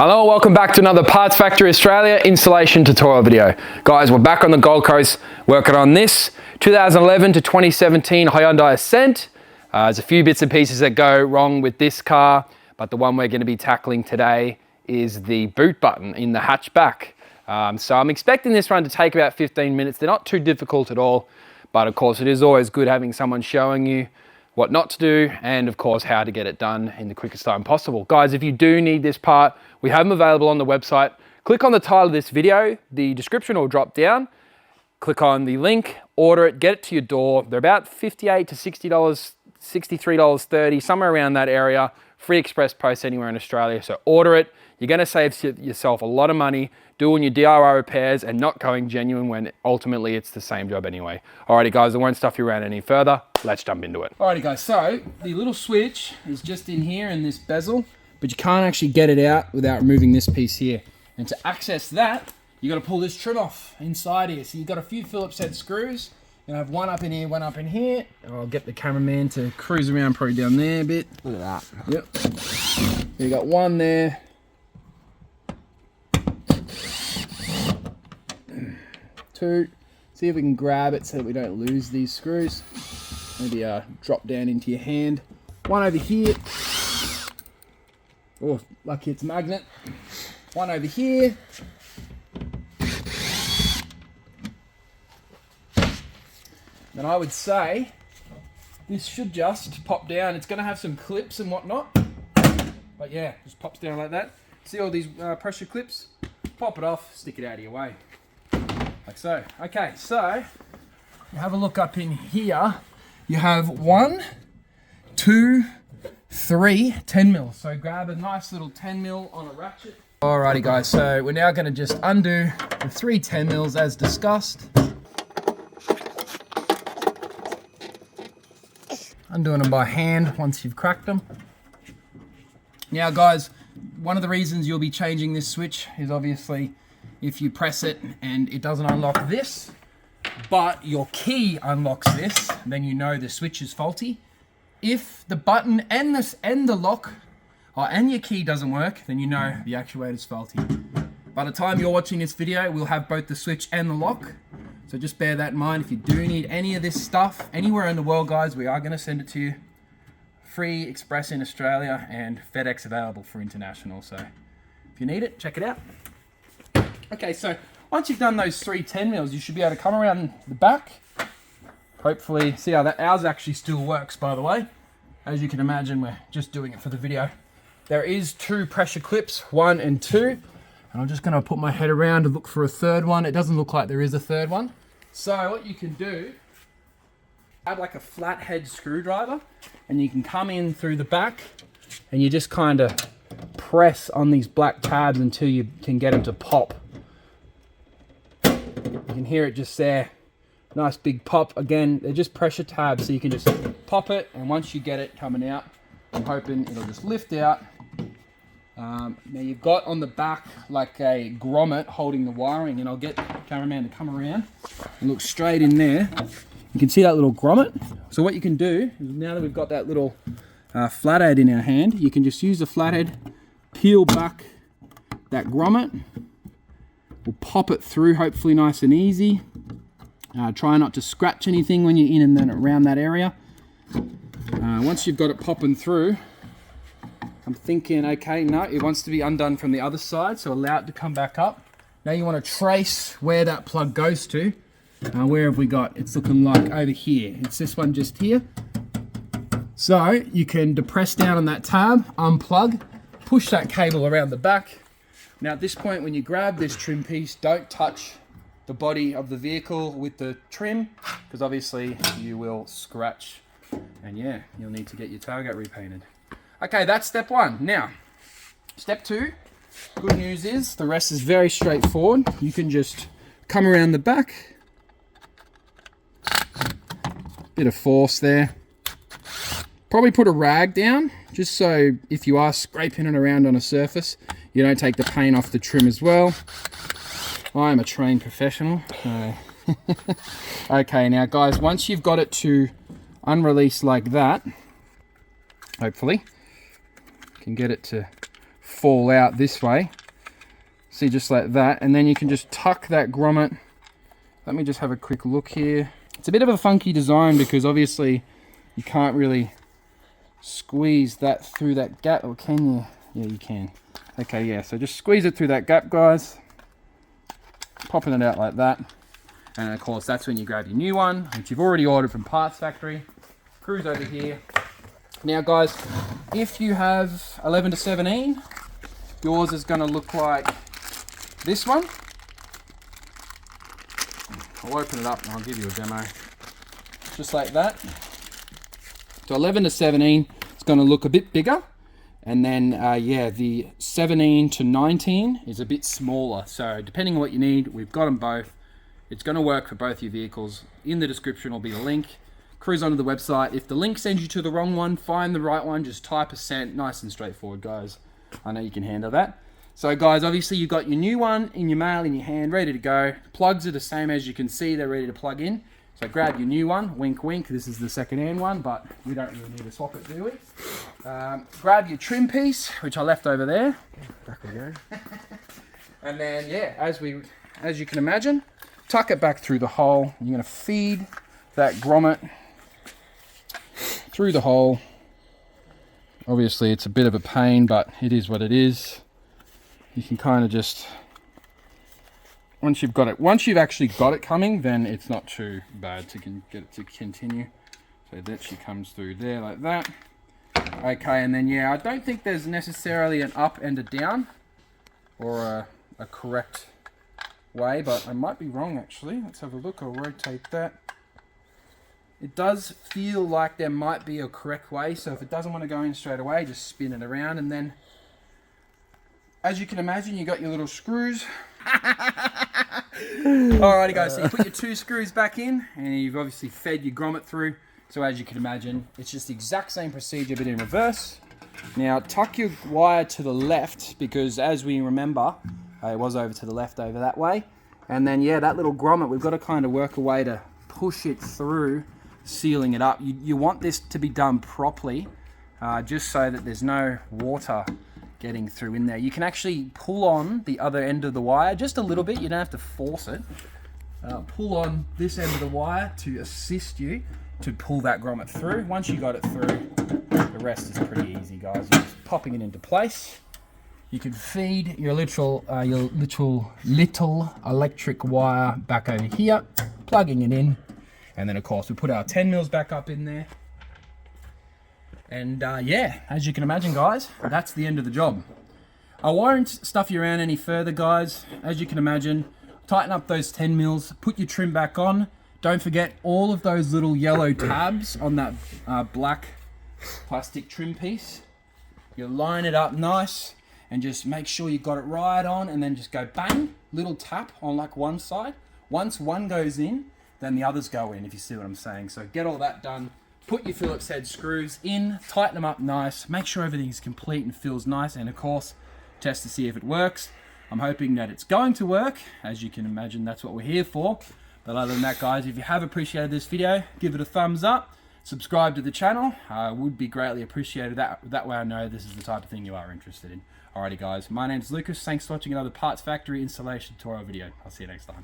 Hello, welcome back to another Parts Factory Australia installation tutorial video. Guys, we're back on the Gold Coast working on this 2011 to 2017 Hyundai Ascent. There's a few bits and pieces that go wrong with this car, but the one we're going to be tackling today is the boot button in the hatchback. So I'm expecting this run to take about 15 minutes. They're not too difficult at all, but of course it is always good having someone showing you what not to do, and of course how to get it done in the quickest time possible. Guys, if you do need this part, we have them available on the website. Click on the title of this video, the description will drop down. Click on the link, order it, get it to your door. They're about $58 to $60, $63.30, somewhere around that area. Free express post anywhere in Australia, so order it. You're gonna save yourself a lot of money doing your DIY repairs and not going genuine when ultimately it's the same job anyway. Alrighty guys, I won't stuff you around any further. Let's jump into it. Alrighty guys, so the little switch is just in here in this bezel, but you can't actually get it out without removing this piece here. And to access that, you gotta pull this trim off inside here. So you've got a few Phillips head screws. You have one up in here, one up in here. I'll get the cameraman to cruise around probably down there a bit. Look at that. Yep. You got one there. Two. See if we can grab it so that we don't lose these screws. Maybe drop down into your hand. One over here. Oh, lucky it's a magnet. One over here. And I would say this should just pop down. It's going to have some clips and whatnot. But yeah, just pops down like that. See all these pressure clips? Pop it off, stick it out of your way. Like so. Okay, so you have a look up in here. You have 1, 2, 3 10 mil. So grab a nice little 10 mil on a ratchet. Alrighty guys, so we're now going to just undo the 3 10 mils as discussed. Undoing them by hand once you've cracked them. Now guys, one of the reasons you'll be changing this switch is obviously if you press it and it doesn't unlock this, but your key unlocks this, then you know the switch is faulty. If the button and the lock and your key doesn't work, then you know the actuator's faulty. By the time you're watching this video, we'll have both the switch and the lock. So just bear that in mind. If you do need any of this stuff anywhere in the world, guys, we are going to send it to you. Free express in Australia and FedEx available for international. So if you need it, check it out. Okay, so once you've done those 3 10 mils, you should be able to come around the back. Hopefully, see how that, ours actually still works, by the way. As you can imagine, we're just doing it for the video. There is 2 pressure clips, 1 and 2. And I'm just gonna put my head around to look for a third one. It doesn't look like there is a third one. So what you can do, add like a flathead screwdriver, and you can come in through the back, and you just kind of press on these black tabs until you can get them to pop. You can hear it just there. Nice big pop. Again, they're just pressure tabs, so you can just pop it, and once you get it coming out, I'm hoping it'll just lift out. Now you've got on the back like a grommet holding the wiring, and I'll get the cameraman to come around and look straight in there. You can see that little grommet. So what you can do, is now that we've got that little flathead in our hand, you can just use the flathead, peel back that grommet. We'll pop it through, hopefully nice and easy. Try not to scratch anything when you're in and then around that area. Once you've got it popping through, I'm thinking, okay, no, it wants to be undone from the other side, so allow it to come back up. Now you want to trace where that plug goes to. Where have we got? It's looking like over here. It's this one just here. So you can depress down on that tab, unplug, push that cable around the back. Now at this point, when you grab this trim piece, don't touch the body of the vehicle with the trim, because obviously you will scratch, and yeah, you'll need to get your tailgate repainted. Okay, that's step 1. Now, step 2, good news is the rest is very straightforward. You can just come around the back, bit of force there. Probably put a rag down, just so if you are scraping it around on a surface, you don't take the paint off the trim as well. I am a trained professional. So. Okay, now guys, once you've got it to unrelease like that, hopefully, can get it to fall out this way. See, just like that. And then you can just tuck that grommet. Let me just have a quick look here. It's a bit of a funky design because obviously you can't really squeeze that through that gap, or can you? Yeah, you can. Okay, yeah, so just squeeze it through that gap, guys. Popping it out like that. And of course, that's when you grab your new one, which you've already ordered from Parts Factory. Cruise over here. Now, guys, if you have 11 to 17, yours is going to look like this one. I'll open it up and I'll give you a demo. Just like that. So 11 to 17, it's going to look a bit bigger. And then, yeah, the 17 to 19 is a bit smaller. So depending on what you need, we've got them both. It's going to work for both your vehicles. In the description will be a link. Cruise onto the website. If the link sends you to the wrong one, find the right one. Just type a cent. Nice and straightforward, guys. I know you can handle that. So, guys, obviously you've got your new one in your mail, in your hand, ready to go. Plugs are the same as you can see. They're ready to plug in. So grab your new one. Wink, wink. This is the second-hand one, but we don't really need to swap it, do we? Grab your trim piece, which I left over there. Back we go. And then, yeah, as you can imagine, tuck it back through the hole. You're going to feed that grommet through the hole. Obviously, it's a bit of a pain, but it is what it is. You can kind of just, once you've actually got it coming, then it's not too bad to get it to continue. So that she comes through there like that. Okay, and then yeah, I don't think there's necessarily an up and a down or a correct way, but I might be wrong actually. Let's have a look. I'll rotate that. It does feel like there might be a correct way, so if it doesn't want to go in straight away, just spin it around, and then as you can imagine, you got your little screws. Alrighty guys, so you put your 2 screws back in, and you've obviously fed your grommet through. So as you can imagine, it's just the exact same procedure but in reverse. Now tuck your wire to the left, because as we remember, it was over to the left over that way. And then yeah, that little grommet, we've got to kind of work a way to push it through, sealing it up. You want this to be done properly, just so that there's no water getting through in there. You can actually pull on the other end of the wire just a little bit. You don't have to force it. Pull on this end of the wire to assist you to pull that grommet through. Once you got it through, the rest is pretty easy, guys. You're just popping it into place. You can feed your little electric wire back over here, plugging it in, and then of course we put our 10 mils back up in there. And yeah, as you can imagine, guys, that's the end of the job. I won't stuff you around any further, guys. As you can imagine, tighten up those 10 mils, put your trim back on. Don't forget all of those little yellow tabs on that black plastic trim piece. You line it up nice and just make sure you got it right on, and then just go bang, little tap on like one side. Once one goes in, then the others go in, if you see what I'm saying. So get all that done. Put your Phillips head screws in, tighten them up nice, make sure everything's complete and feels nice, and of course, test to see if it works. I'm hoping that it's going to work. As you can imagine, that's what we're here for. But other than that, guys, if you have appreciated this video, give it a thumbs up, subscribe to the channel. Would be greatly appreciated. That way I know this is the type of thing you are interested in. Alrighty, guys, my name's Lucas. Thanks for watching another Parts Factory installation tutorial video. I'll see you next time.